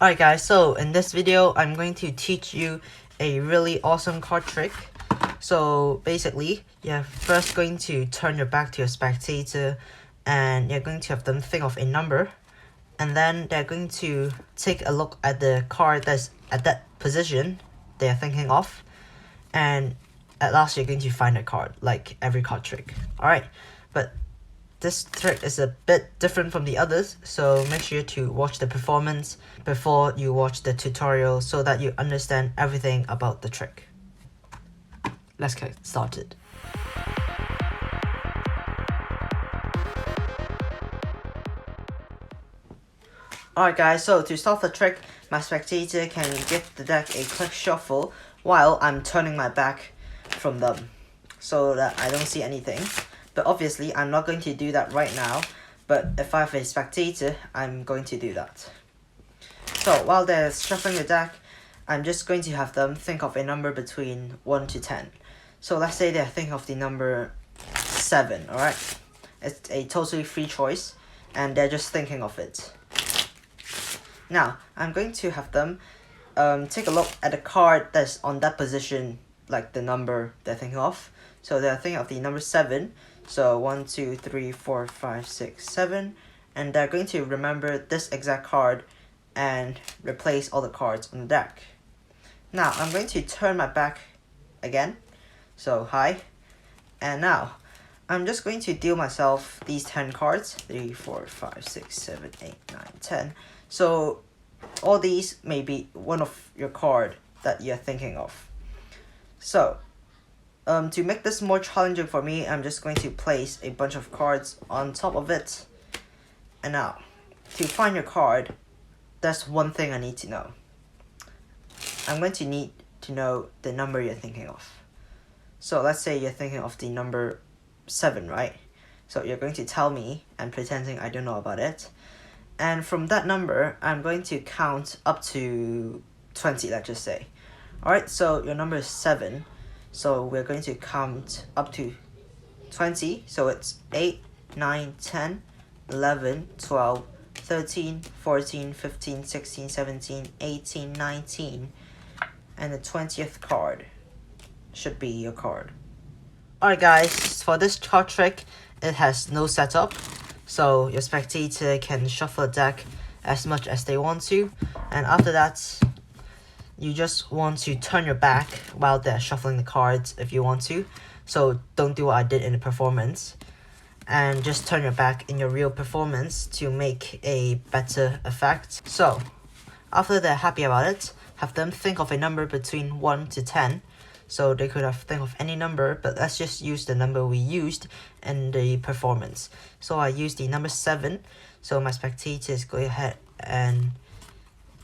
Alright guys, so in this video, I'm going to teach you a really awesome card trick. So basically, you're first going to turn your back to your spectator and you're going to have them think of a number. And then they're going to take a look at the card that's at that position they're thinking of. And at last, you're going to find a card, like every card trick. Alright, but this trick is a bit different from the others, so make sure to watch the performance before you watch the tutorial so that you understand everything about the trick. Let's get started. Alright guys, so to start the trick, my spectator can give the deck a quick shuffle while I'm turning my back from them so that I don't see anything. But obviously, I'm not going to do that right now, but if I have a spectator, I'm going to do that. So while they're shuffling the deck, I'm just going to have them think of a number between 1 to 10. So let's say they're thinking of the number 7, alright? It's a totally free choice, and they're just thinking of it. Now, I'm going to have them take a look at the card that's on that position, like the number they're thinking of. So they're thinking of the number 7. So 1, 2, 3, 4, 5, 6, 7. And they're going to remember this exact card and replace all the cards on the deck. Now, I'm going to turn my back again. So, hi. And now, I'm just going to deal myself these 10 cards. 3, 4, 5, 6, 7, 8, 9, 10. So, all these may be one of your card that you're thinking of. So, to make this more challenging for me, I'm just going to place a bunch of cards on top of it. And now, to find your card, there's one thing I need to know. I'm going to need to know the number you're thinking of. So let's say you're thinking of the number 7, right? So you're going to tell me and pretending I don't know about it. And from that number, I'm going to count up to 20, let's just say. Alright, so your number is 7. So we're going to count up to 20. So it's 8, 9, 10, 11, 12, 13, 14, 15, 16, 17, 18, 19. And the 20th card should be your card. Alright guys, for this card trick, it has no setup. So your spectator can shuffle a deck as much as they want to. And after that, you just want to turn your back while they're shuffling the cards if you want to. So don't do what I did in the performance. And just turn your back in your real performance to make a better effect. So, after they're happy about it, have them think of a number between 1 to 10. So they could have think of any number, but let's just use the number we used in the performance. So I used the number 7. So my spectators go ahead and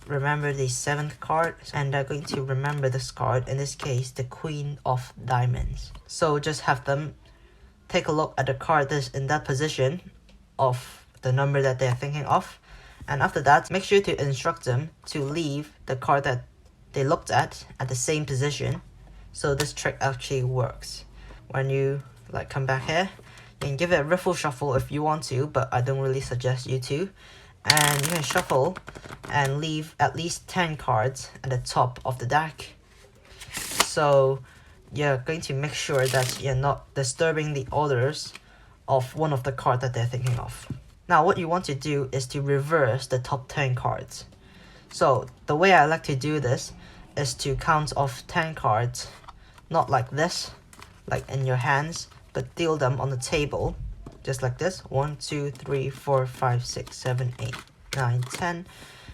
remember the 7th card, and they're going to remember this card, in this case the Queen of Diamonds. So just have them take a look at the card that's in that position of the number that they're thinking of, and after that make sure to instruct them to leave the card that they looked at the same position. So this trick actually works. When you come back here, you can give it a riffle shuffle if you want to, but I don't really suggest you to. And you can shuffle and leave at least 10 cards at the top of the deck. So you're going to make sure that you're not disturbing the orders of one of the cards that they're thinking of. Now what you want to do is to reverse the top 10 cards. So the way I like to do this is to count off 10 cards, not like this, like in your hands, but deal them on the table. Just like this, 1, 2, 3, 4, 5, 6, 7, 8, 9, 10.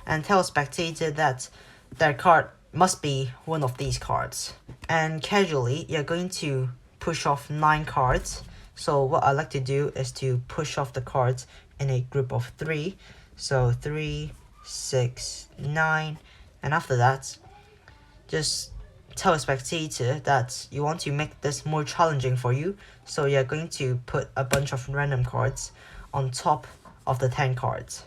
And tell a spectator that their card must be one of these cards. And casually, you're going to push off 9 cards. So what I like to do is to push off the cards in a group of 3. So 3, 6, 9. And after that, just tell a spectator that you want to make this more challenging for you. So you're going to put a bunch of random cards on top of the 10 cards.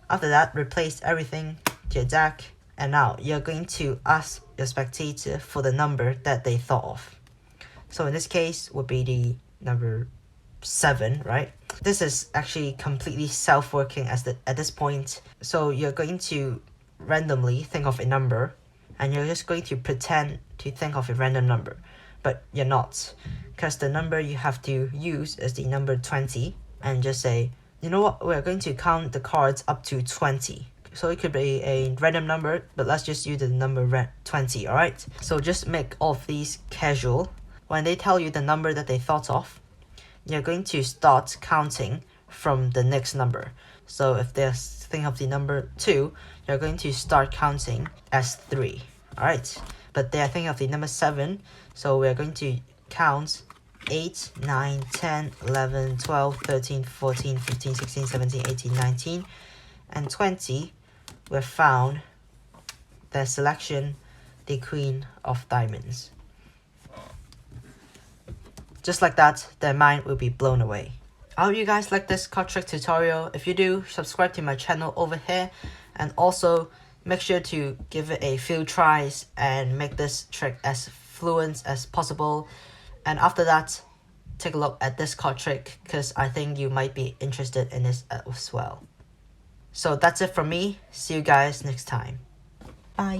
After that, replace everything to your deck. And now you're going to ask your spectator for the number that they thought of. So in this case would be the number 7, right? This is actually completely self-working at this point. So you're going to randomly think of a number, and you're just going to pretend to think of a random number, but you're not, because the number you have to use is the number 20, and just say, you know what, we're going to count the cards up to 20. So it could be a random number, but let's just use the number 20, alright? So just make all of these casual. When they tell you the number that they thought of, you're going to start counting from the next number. So if they think of the number 2, you're going to start counting as 3, alright? But they are thinking of the number 7, so we're going to count 8, 9, 10, 11, 12, 13, 14, 15, 16, 17, 18, 19, and 20. We've found their selection, the Queen of Diamonds. Just like that, their mind will be blown away. I hope you guys like this card trick tutorial. If you do, subscribe to my channel over here, and also make sure to give it a few tries and make this trick as fluent as possible. And after that, take a look at this card trick, because I think you might be interested in this as well. So that's it from me. See you guys next time. Bye.